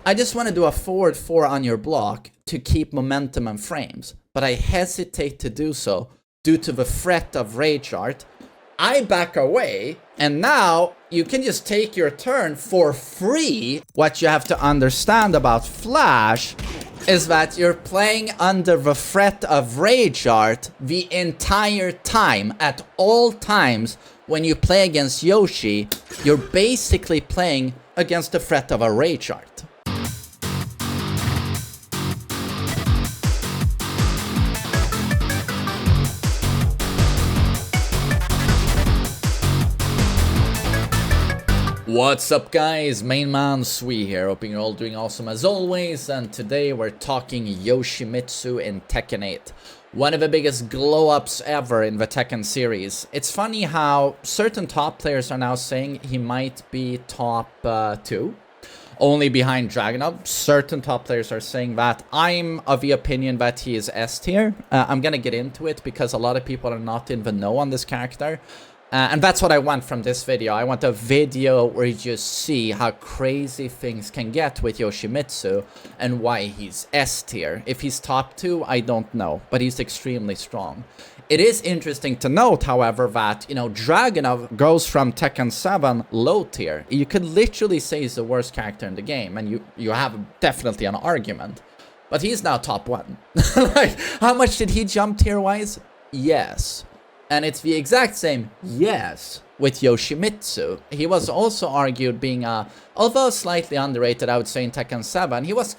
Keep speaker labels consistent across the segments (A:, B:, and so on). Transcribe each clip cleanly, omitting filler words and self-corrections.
A: I just want to do a forward 4 on your block to keep momentum and frames, but I hesitate to do so due to the threat of rage art. I back away, and now you can just take your turn for free. What you have to understand about Flash is that you're playing under the threat of rage art the entire time. At all times when you play against Yoshi, you're basically playing against the threat of a rage art. What's up guys, TheMainManSWE here, hoping you're all doing awesome as always, and today we're talking Yoshimitsu in Tekken 8. One of the biggest glow-ups ever in the Tekken series. It's funny how certain top players are now saying he might be top 2, only behind Dragunov. Certain top players are saying that. I'm of the opinion that he is S tier. I'm gonna get into it because a lot of people are not in the know on this character. And that's what I want from this video. I want a video where you just see how crazy things can get with Yoshimitsu and why he's S tier. If he's top 2, I don't know, but he's extremely strong. It is interesting to note, however, that, you know, Dragunov goes from Tekken 7 low tier. You could literally say he's the worst character in the game, and you have definitely an argument. But he's now top 1. Like, how much did he jump tier-wise? Yes. And it's the exact same, yes, with Yoshimitsu. He was also argued being, although slightly underrated, I would say, in Tekken 7. He was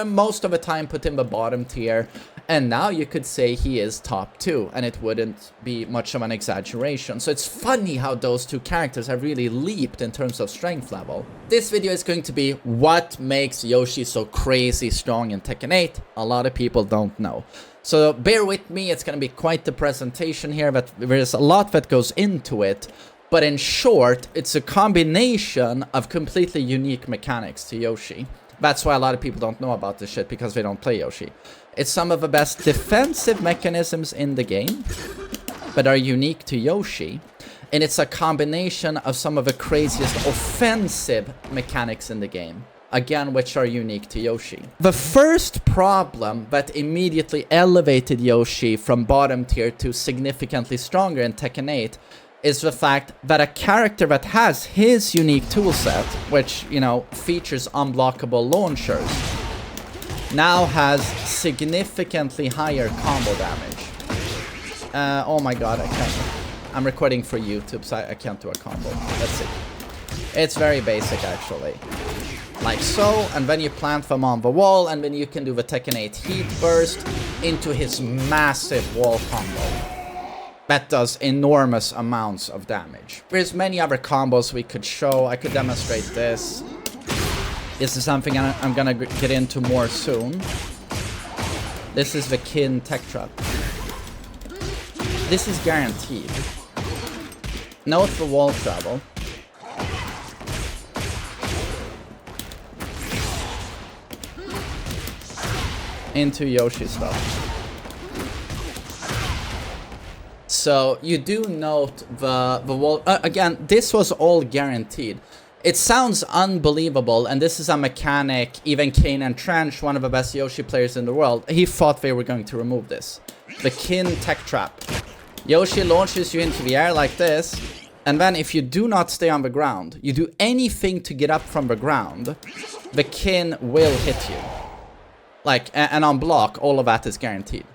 A: most of the time put in the bottom tier. And now you could say he is top 2. And it wouldn't be much of an exaggeration. So it's funny how those two characters have really leaped in terms of strength level. This video is going to be what makes Yoshi so crazy strong in Tekken 8. A lot of people don't know. So bear with me, it's going to be quite the presentation here, but there's a lot that goes into it. But in short, it's a combination of completely unique mechanics to Yoshi. That's why a lot of people don't know about this shit, because they don't play Yoshi. It's some of the best defensive mechanisms in the game, but are unique to Yoshi. And it's a combination of some of the craziest offensive mechanics in the game. Again, which are unique to Yoshi. The first problem that immediately elevated Yoshi from bottom tier to significantly stronger in Tekken 8 is the fact that a character that has his unique toolset, which, you know, features unblockable launchers, now has significantly higher combo damage. Oh my god, I can't. I'm recording for YouTube, so I can't do a combo. Let's see. It's very basic, actually. Like so, and then you plant them on the wall, and then you can do the Tekken 8 heat burst into his massive wall combo. That does enormous amounts of damage. There's many other combos we could show. I could demonstrate this. This is something I'm gonna get into more soon. This is the Kin tech trap. This is guaranteed. Note the wall travel. Into Yoshi stuff. So you do note the wall. Again, this was all guaranteed. It sounds unbelievable, and this is a mechanic. Even Kane and Trench, one of the best Yoshi players in the world, he thought they were going to remove this. The Kin tech trap. Yoshi launches you into the air like this, and then if you do not stay on the ground, you do anything to get up from the ground, the Kin will hit you. Like, and on block, all of that is guaranteed.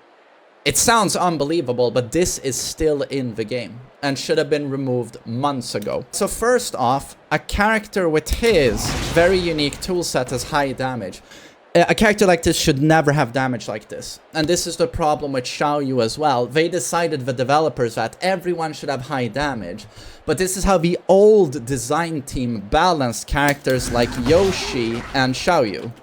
A: It sounds unbelievable, but this is still in the game and should have been removed months ago. So first off, a character with his very unique toolset has high damage. A character like this should never have damage like this. And this is the problem with Xiaoyu as well. They decided, the developers, that everyone should have high damage. But this is how the old design team balanced characters like Yoshi and Xiaoyu.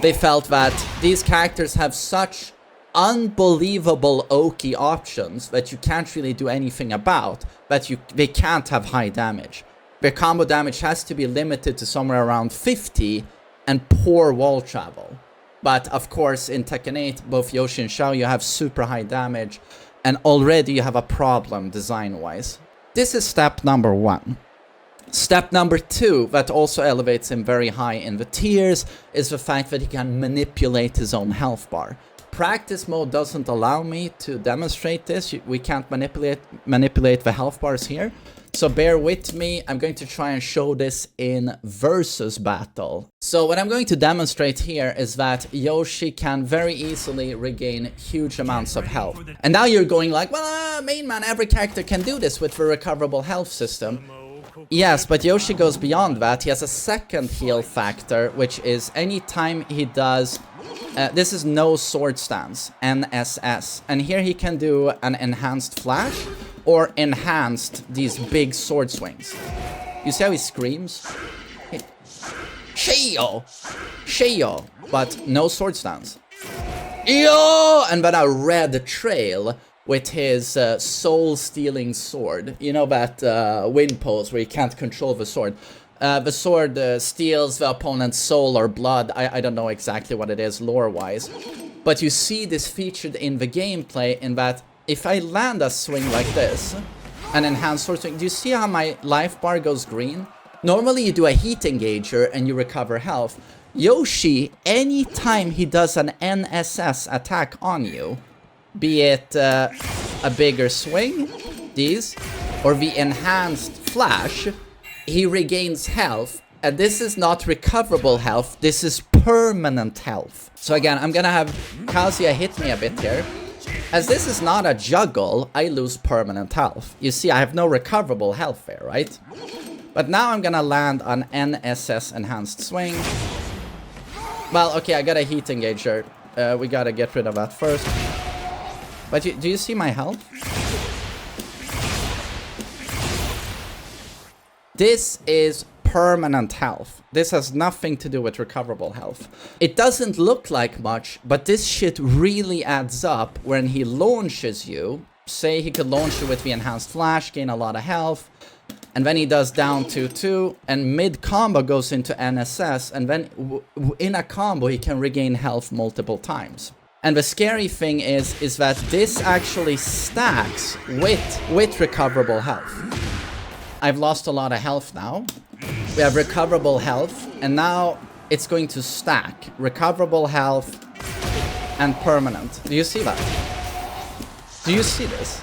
A: They felt that these characters have such unbelievable Oki options that you can't really do anything about, that they can't have high damage. Their combo damage has to be limited to somewhere around 50 and poor wall travel. But of course in Tekken 8, both Yoshi and Xiaoyu have super high damage, and already you have a problem design-wise. This is step number 1. Step number 2, that also elevates him very high in the tiers, is the fact that he can manipulate his own health bar. Practice mode doesn't allow me to demonstrate this. We can't manipulate the health bars here. So bear with me, I'm going to try and show this in versus battle. So what I'm going to demonstrate here is that Yoshi can very easily regain huge amounts of health. And now you're going like, well, main man, every character can do this with the recoverable health system. Yes, but Yoshi goes beyond that. He has a second heal factor, which is anytime he does... this is no sword stance, NSS. And here he can do an enhanced flash or enhanced these big sword swings. You see how he screams? Sheo! Sheo! But no sword stance. Yo! And then a red trail with his soul-stealing sword. You know that wind pose where you can't control the sword. The sword steals the opponent's soul or blood. I don't know exactly what it is lore-wise. But you see this featured in the gameplay in that if I land a swing like this, an enhanced sword swing, do you see how my life bar goes green? Normally you do a heat engager and you recover health. Yoshi, anytime he does an NSS attack on you, be it a bigger swing, these, or the enhanced flash, he regains health, and this is not recoverable health, this is permanent health. So again, I'm gonna have Kazuya hit me a bit here. As this is not a juggle, I lose permanent health. You see, I have no recoverable health there, right? But now I'm gonna land an NSS enhanced swing. Well, okay, I got a heat engager. We gotta get rid of that first. But do you see my health? This is permanent health. This has nothing to do with recoverable health. It doesn't look like much, but this shit really adds up when he launches you. Say he could launch you with the enhanced flash, gain a lot of health, and then he does down 2-2, and mid-combo goes into NSS, and then in a combo he can regain health multiple times. And the scary thing is that this actually stacks with recoverable health. I've lost a lot of health now. We have recoverable health, and now it's going to stack. Recoverable health and permanent. Do you see that? Do you see this?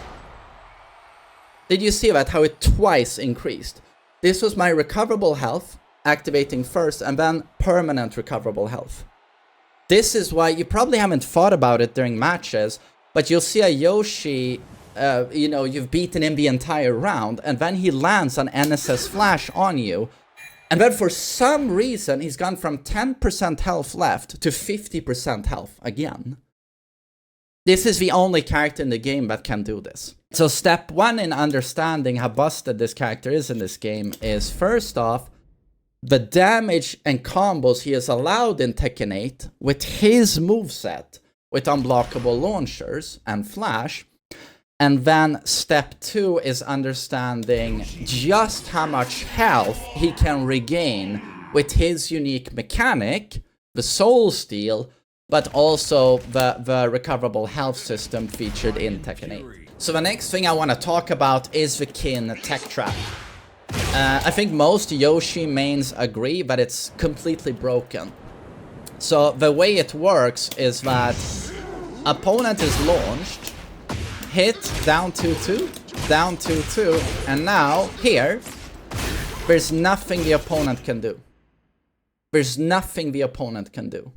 A: Did you see that, how it twice increased? This was my recoverable health, activating first, and then permanent recoverable health. This is why you probably haven't thought about it during matches, but you'll see a Yoshi... you know, you've beaten him the entire round, and then he lands an NSS flash on you, and then for some reason he's gone from 10% health left to 50% health again. This is the only character in the game that can do this. So step 1 in understanding how busted this character is in this game is, first off, the damage and combos he is allowed in Tekken 8 with his moveset, with unblockable launchers and flash. And then step 2 is understanding just how much health he can regain with his unique mechanic, the Soul Steal, but also the recoverable health system featured in Tekken 8. So the next thing I want to talk about is the Kin Tech Trap. I think most Yoshi mains agree that it's completely broken. So the way it works is that opponent is launched, hit, down 2-2, down 2-2, and now, here, there's nothing the opponent can do. There's nothing the opponent can do.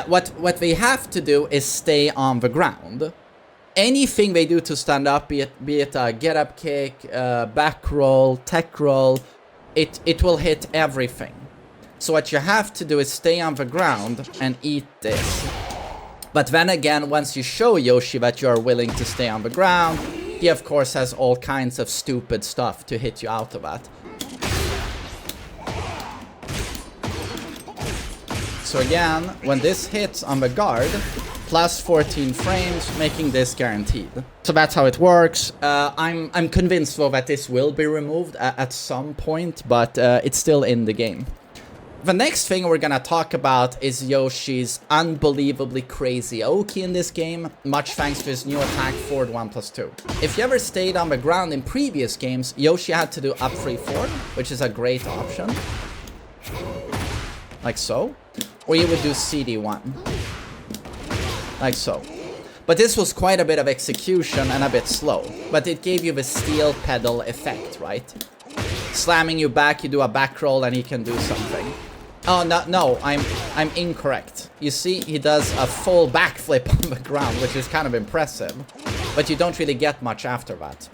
A: What they have to do is stay on the ground. Anything they do to stand up, be it a get-up kick, back roll, tech roll, it will hit everything. So what you have to do is stay on the ground and eat this. But then again, once you show Yoshi that you are willing to stay on the ground, he of course has all kinds of stupid stuff to hit you out of that. So again, when this hits on the guard, plus 14 frames, making this guaranteed. So that's how it works. I'm convinced though that this will be removed at some point, but it's still in the game. The next thing we're gonna talk about is Yoshi's unbelievably crazy Oki in this game, much thanks to his new attack forward 1+2. If you ever stayed on the ground in previous games, Yoshi had to do up 3 forward, which is a great option. Like so. Or you would do CD1. Like so. But this was quite a bit of execution and a bit slow. But it gave you the steel pedal effect, right? Slamming you back, you do a back roll and he can do something. Oh, no, I'm incorrect. You see, he does a full backflip on the ground, which is kind of impressive. But you don't really get much after that.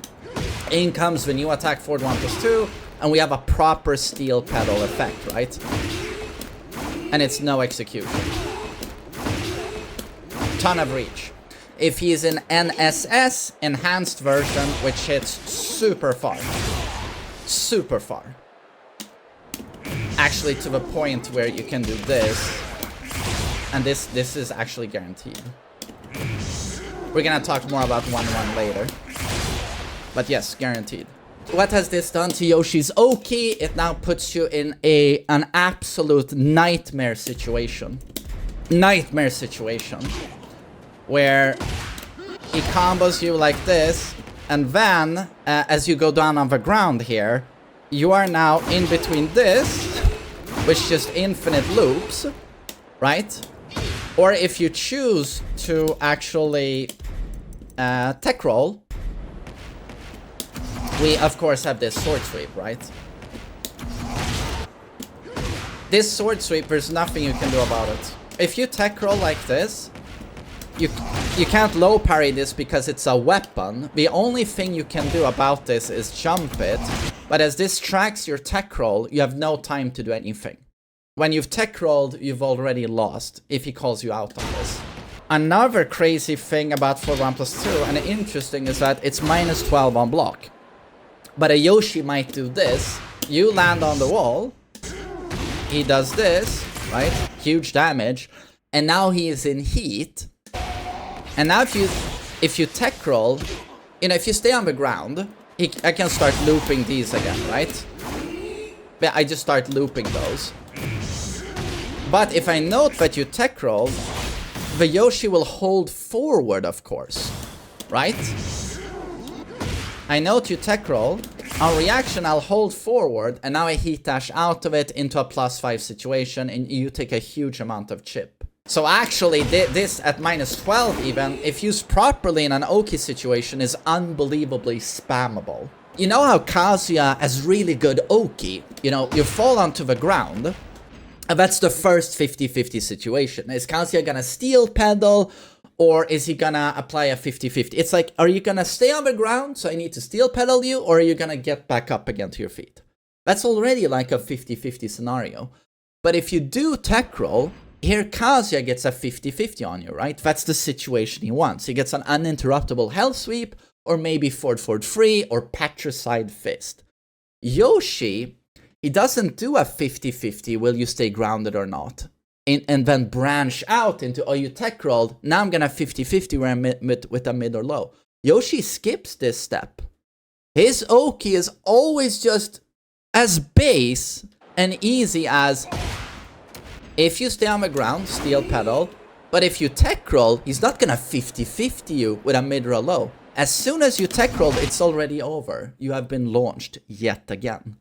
A: In comes the new attack forward 1+2, and we have a proper steel pedal effect, right? And it's no execution. Ton of reach. If he is in NSS, enhanced version, which hits super far. Super far. Actually to the point where you can do this. And this is actually guaranteed. We're gonna talk more about 1-1 later. But yes, guaranteed. What has this done to Yoshi's Oki? It now puts you in an absolute nightmare situation. Nightmare situation. Where he combos you like this. And then, as you go down on the ground here, you are now in between this, which just infinite loops, right? Or if you choose to actually tech roll, we of course have this sword sweep, right? This sword sweep, there's nothing you can do about it. If you tech roll like this, you can't low parry this because it's a weapon. The only thing you can do about this is jump it. But as this tracks your tech roll, you have no time to do anything. When you've tech rolled, you've already lost if he calls you out on this. Another crazy thing about 4-1+2 and interesting is that it's -12 on block. But a Yoshi might do this. You land on the wall. He does this, right? Huge damage. And now he is in heat. And now if you tech roll, you know, if you stay on the ground, I can start looping these again, right? Yeah, I just start looping those. But if I note that you tech roll, the Yoshi will hold forward, of course, right? I note you tech roll, on reaction I'll hold forward, and now I heat dash out of it into a +5 situation, and you take a huge amount of chip. So actually, this at -12 even, if used properly in an Oki situation, is unbelievably spammable. You know how Kazuya has really good Oki? You know, you fall onto the ground, and that's the first 50-50 situation. Is Kazuya gonna steel pedal, or is he gonna apply a 50-50? It's like, are you gonna stay on the ground, so I need to steel pedal you, or are you gonna get back up again to your feet? That's already like a 50-50 scenario. But if you do tech roll, here Kazuya gets a 50-50 on you, right? That's the situation he wants. He gets an uninterruptible hell sweep, or maybe forward 3, or patricide fist. Yoshi, he doesn't do a 50-50, will you stay grounded or not? And then branch out into, oh, you tech rolled, now I'm gonna 50-50 where I'm with a mid or low. Yoshi skips this step. His Oki is always just as base and easy as, if you stay on the ground, steel pedal, but if you tech roll, he's not gonna 50-50 you with a mid or a low. As soon as you tech roll, it's already over. You have been launched yet again.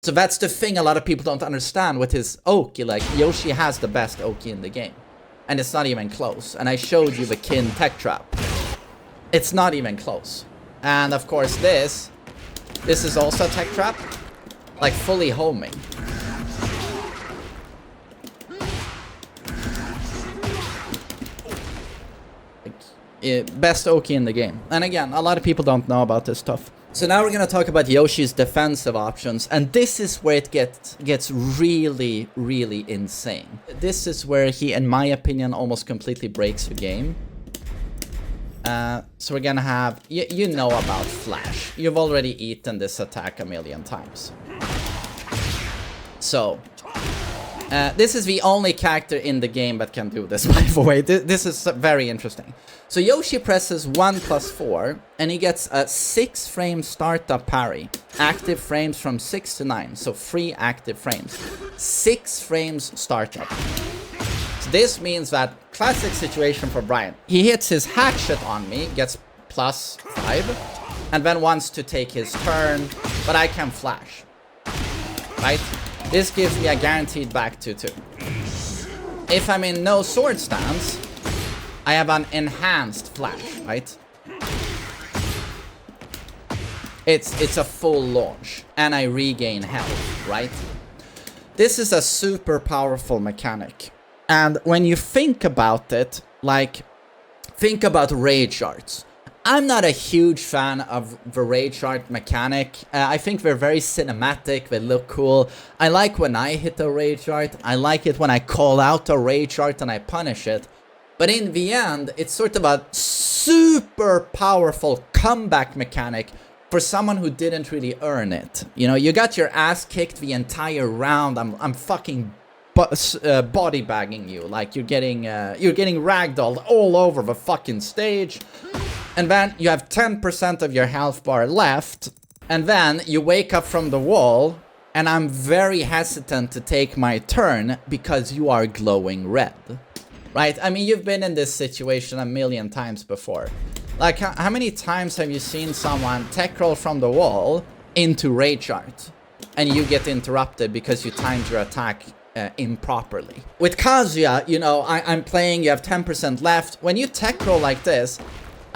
A: So that's the thing a lot of people don't understand with his Oki. Like, Yoshi has the best Oki in the game. And it's not even close. And I showed you the Kin tech trap. It's not even close. And of course this is also a tech trap. Like, fully homing. Best Oki in the game. And again, a lot of people don't know about this stuff. So now we're gonna talk about Yoshi's defensive options, and this is where it gets really, really insane. This is where he, in my opinion, almost completely breaks the game. So we're gonna have, you know about Flash. You've already eaten this attack a million times. So, This is the only character in the game that can do this, by the way. This is very interesting. So Yoshi presses 1+4, and he gets a 6-frame startup parry. Active frames from 6 to 9, so 3 active frames. 6 frames startup. So this means that, classic situation for Brian. He hits his hatchet on me, gets +5, and then wants to take his turn, but I can flash. Right? This gives me a guaranteed back 2-2. If I'm in no sword stance, I have an enhanced flash, right? It's a full launch, and I regain health, right? This is a super powerful mechanic. And when you think about it, like, think about rage arts. I'm not a huge fan of the rage art mechanic. I think they're very cinematic, they look cool. I like when I hit a rage art. I like it when I call out a rage art and I punish it. But in the end, it's sort of a super powerful comeback mechanic for someone who didn't really earn it. You know, you got your ass kicked the entire round. I'm fucking body bagging you. Like, you're getting ragdolled all over the fucking stage. And then you have 10% of your health bar left. And then you wake up from the wall. And I'm very hesitant to take my turn because you are glowing red. Right? I mean, you've been in this situation a million times before. Like, how many times have you seen someone tech roll from the wall into rage art? And you get interrupted because you timed your attack improperly. With Kazuya, you know, I'm playing, you have 10% left. When you tech roll like this,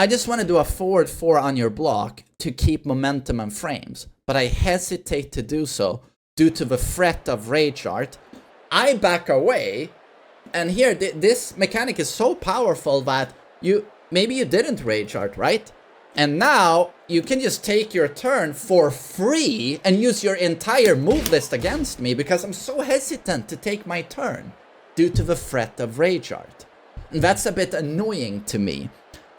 A: I just want to do a forward 4 on your block to keep momentum and frames, but I hesitate to do so due to the threat of rage art. I back away, and here, this mechanic is so powerful that maybe you didn't rage art, right? And now, you can just take your turn for free and use your entire move list against me because I'm so hesitant to take my turn due to the threat of rage art. And that's a bit annoying to me.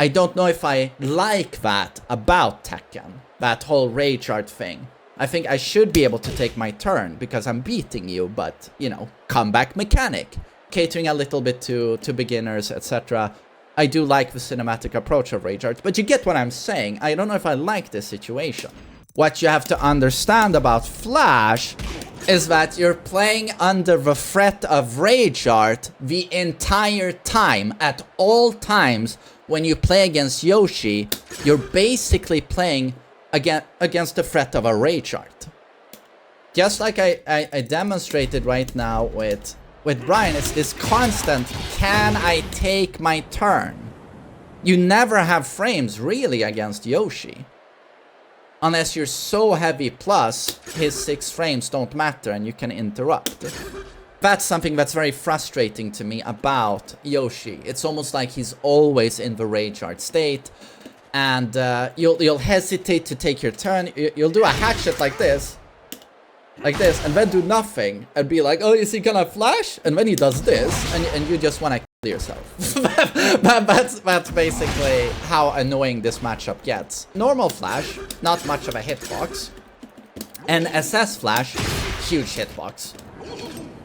A: I don't know if I like that about Tekken, that whole rage art thing. I think I should be able to take my turn because I'm beating you, but, you know, comeback mechanic. Catering a little bit to beginners, etc. I do like the cinematic approach of rage art, but you get what I'm saying. I don't know if I like this situation. What you have to understand about Flash is that you're playing under the threat of rage art the entire time, at all times. When you play against Yoshi, you're basically playing against the threat of a rage art. Just like I demonstrated right now with Brian, it's this constant, can I take my turn? You never have frames really against Yoshi. Unless you're so heavy plus, his 6 frames don't matter and you can interrupt. That's something that's very frustrating to me about Yoshi. It's almost like he's always in the rage art state. And you'll hesitate to take your turn. You'll do a hatchet like this, and then do nothing. And be like, oh, is he gonna flash? And then he does this, and you just wanna kill yourself. That's basically how annoying this matchup gets. Normal flash, not much of a hitbox. And SS flash, huge hitbox.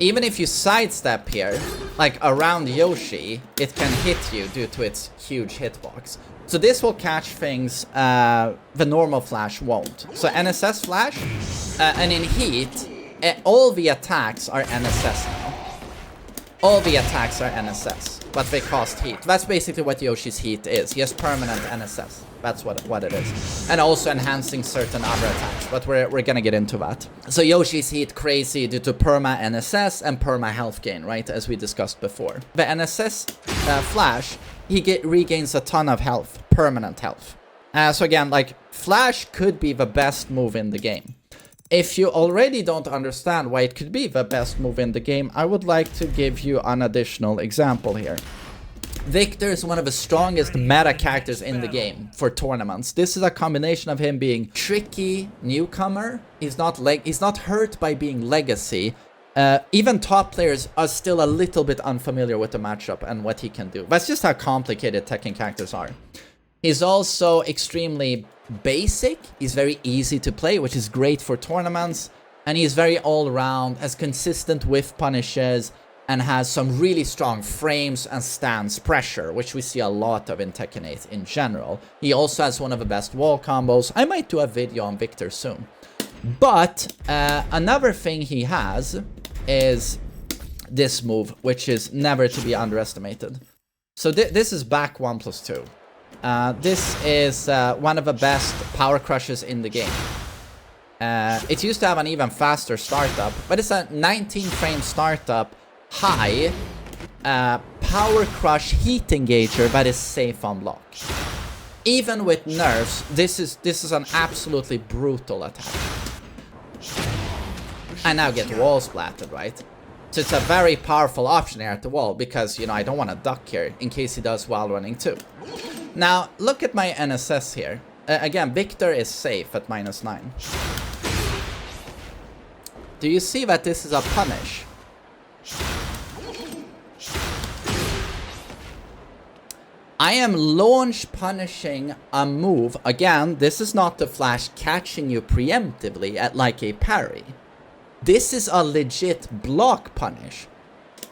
A: Even if you sidestep here, like around Yoshi, it can hit you due to its huge hitbox. So this will catch things the normal flash won't. So NSS flash, and in heat, all the attacks are NSS now. All the attacks are NSS, but they cost heat. That's basically what Yoshi's heat is. He has permanent NSS. That's what it is. And also enhancing certain other attacks, but we're gonna get into that. So Yoshi's heat crazy due to perma NSS and perma health gain, right? As we discussed before. The NSS flash, he regains a ton of health, permanent health. So again, like, flash could be the best move in the game. If you already don't understand why it could be the best move in the game, I would like to give you an additional example here. Victor is one of the strongest meta characters in the game for tournaments. This is a combination of him being tricky newcomer. He's not hurt by being legacy. Even top players are still a little bit unfamiliar with the matchup and what he can do. That's just how complicated Tekken characters are. He's also extremely basic. He's very easy to play, which is great for tournaments. And he's very all-round, has consistent whiff punishes, and has some really strong frames and stance pressure, which we see a lot of in Tekken 8 in general. He also has one of the best wall combos. I might do a video on Victor soon. But another thing he has is this move, which is never to be underestimated. So this is back 1+2. This is one of the best power crushes in the game. It used to have an even faster startup, but it's a 19 frame startup, high power crush heat engager that is safe on block. Even with nerfs, this is an absolutely brutal attack. I now get wall splatted, right? So it's a very powerful option here at the wall, because, you know, I don't want to duck here in case he does while running too. Now, look at my NSS here. Again, Victor is safe at -9. Do you see that this is a punish? I am launch punishing a move. Again, this is not the flash catching you preemptively at like a parry. This is a legit block punish.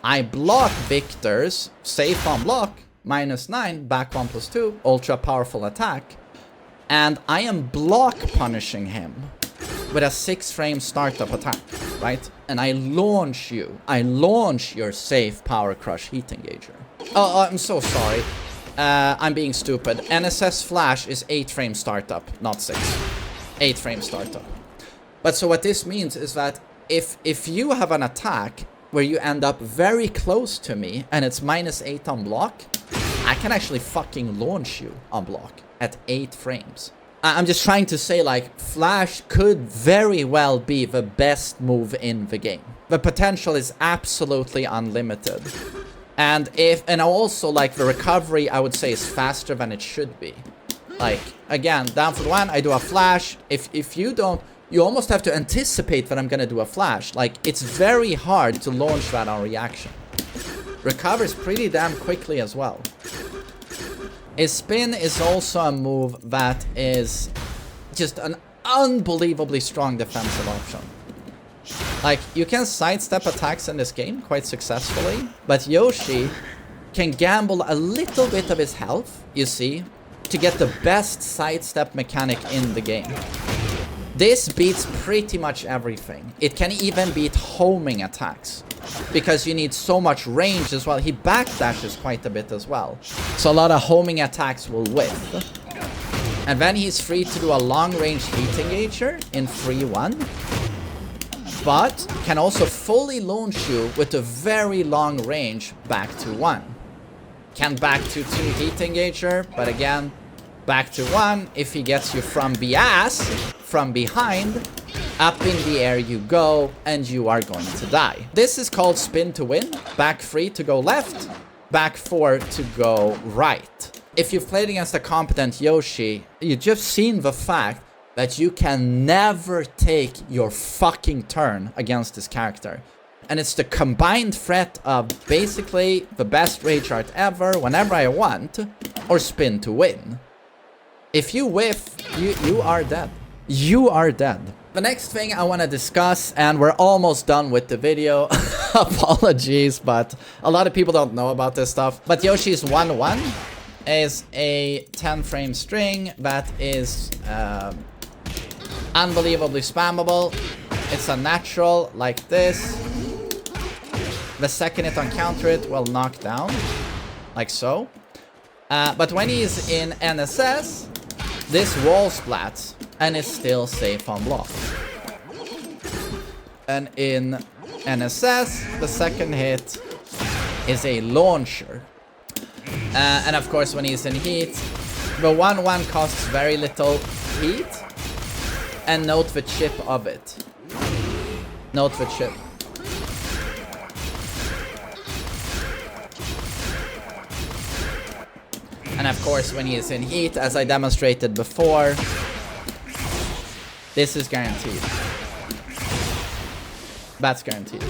A: I block Victor's safe on block, -9, back 1+2, ultra powerful attack. And I am block punishing him with a 6 frame startup attack, right? And I launch you. I launch your safe power crush heat engager. Oh, I'm so sorry. I'm being stupid. NSS flash is 8 frame startup, not 6. 8 frame startup. But so what this means is that if you have an attack where you end up very close to me and it's -8 on block, I can actually fucking launch you on block at 8 frames. I'm just trying to say, like, flash could very well be the best move in the game. The potential is absolutely unlimited. And also, like, the recovery, I would say, is faster than it should be. Like, again, down for 1, I do a flash. If you don't, you almost have to anticipate that I'm gonna do a flash. Like, it's very hard to launch that on reaction. Recovers pretty damn quickly as well. A spin is also a move that is just an unbelievably strong defensive option. Like, you can sidestep attacks in this game quite successfully, but Yoshi can gamble a little bit of his health, you see, to get the best sidestep mechanic in the game. This beats pretty much everything. It can even beat homing attacks, because you need so much range as well. He backdashes quite a bit as well, so a lot of homing attacks will whiff. And then he's free to do a long-range heat engager in 3-1, but can also fully launch you with a very long range back to 1. Can back to 2 heat engager, but again, back to 1. If he gets you from the ass, from behind, up in the air you go, and you are going to die. This is called spin to win. Back 3 to go left, back 4 to go right. If you've played against a competent Yoshi, you've just seen the fact that you can never take your fucking turn against this character. And it's the combined threat of basically the best rage art ever whenever I want, or spin to win. If you whiff, you are dead. You are dead. The next thing I want to discuss, and we're almost done with the video, apologies, but a lot of people don't know about this stuff. But Yoshi's 1-1 is a 10 frame string that is unbelievably spammable. It's a natural like this. The second it on counter it will knock down, like so. But when he's in NSS, this wall splats and is still safe on block. And in NSS, the second hit is a launcher. And of course, when he's in heat, the 1-1 costs very little heat. And note the chip of it. Note the chip. And of course, when he is in heat, as I demonstrated before, this is guaranteed. That's guaranteed.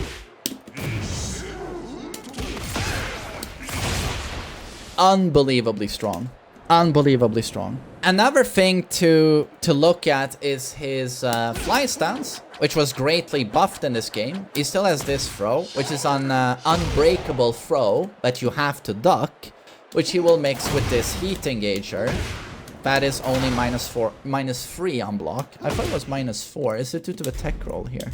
A: Unbelievably strong. Unbelievably strong. Another thing to look at is his fly stance, which was greatly buffed in this game. He still has this throw, which is an unbreakable throw that you have to duck, which he will mix with this heat engager. That is only -3 on block. I thought it was -4. Is it due to the tech roll here?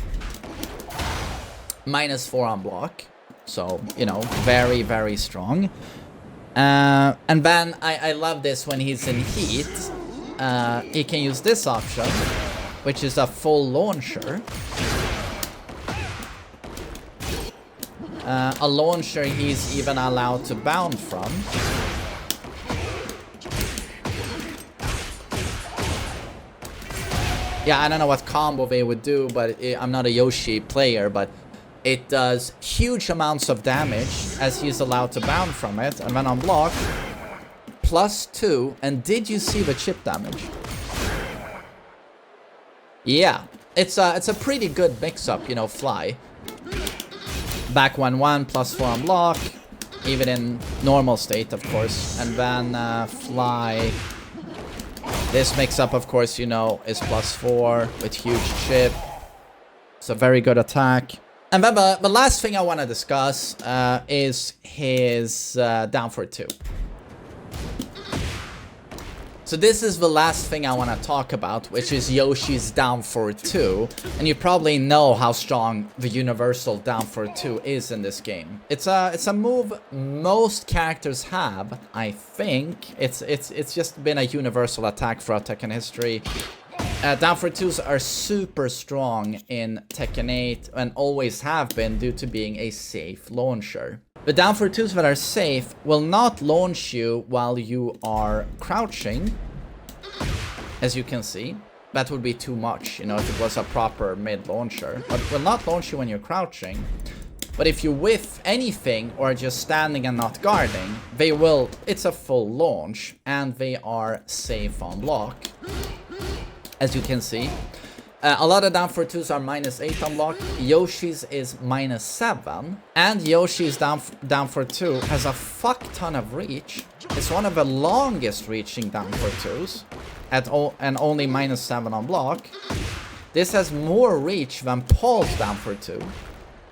A: -4 on block. So, you know, very, very strong. And then I love this when he's in heat. He can use this option, which is a full launcher. A launcher he's even allowed to bound from. Yeah, I don't know what combo they would do, but I'm not a Yoshi player, but it does huge amounts of damage as he's allowed to bound from it. And then on block, +2. And did you see the chip damage? Yeah, it's a pretty good mix-up, you know, fly. Back 1-1, +4 on block, even in normal state, of course. And then fly. This mix-up, of course, you know, is +4 with huge chip. It's a very good attack. And then the last thing I want to discuss is his down for 2. So this is the last thing I want to talk about, which is Yoshi's down for 2. And you probably know how strong the universal down for 2 is in this game. It's a move most characters have, I think. It's just been a universal attack throughout Tekken history. Down for 2s are super strong in Tekken 8 and always have been due to being a safe launcher. The down for 2s that are safe will not launch you while you are crouching, as you can see. That would be too much, you know, if it was a proper mid launcher. But will not launch you when you're crouching. But if you whiff anything or just standing and not guarding, they will, it's a full launch and they are safe on block. As you can see, a lot of down for 2s are -8 on block. Yoshi's is -7. And Yoshi's down for 2 has a fuck ton of reach. It's one of the longest reaching down for 2s and only -7 on block. This has more reach than Paul's down for 2.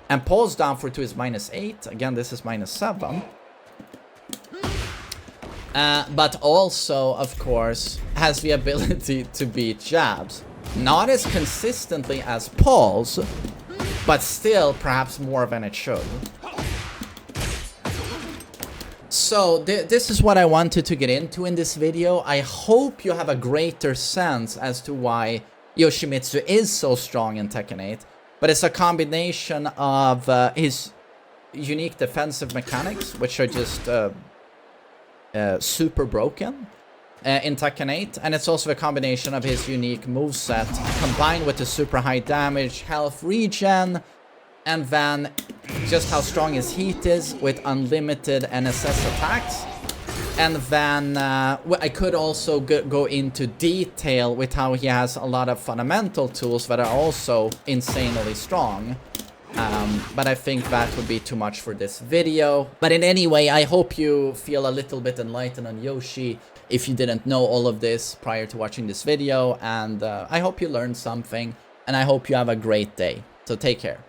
A: And Paul's down for 2 is -8. Again, this is -7. But also, of course, has the ability to beat jabs. Not as consistently as Paul's, but still perhaps more than it should. So, this is what I wanted to get into in this video. I hope you have a greater sense as to why Yoshimitsu is so strong in Tekken 8. But it's a combination of his unique defensive mechanics, which are just super broken in Tekken 8, and it's also a combination of his unique moveset combined with the super high damage, health regen, and then just how strong his heat is with unlimited NSS attacks. And then I could also go into detail with how he has a lot of fundamental tools that are also insanely strong. But I think that would be too much for this video. But in any way, I hope you feel a little bit enlightened on Yoshi if you didn't know all of this prior to watching this video. And I hope you learned something, and I hope you have a great day. So take care.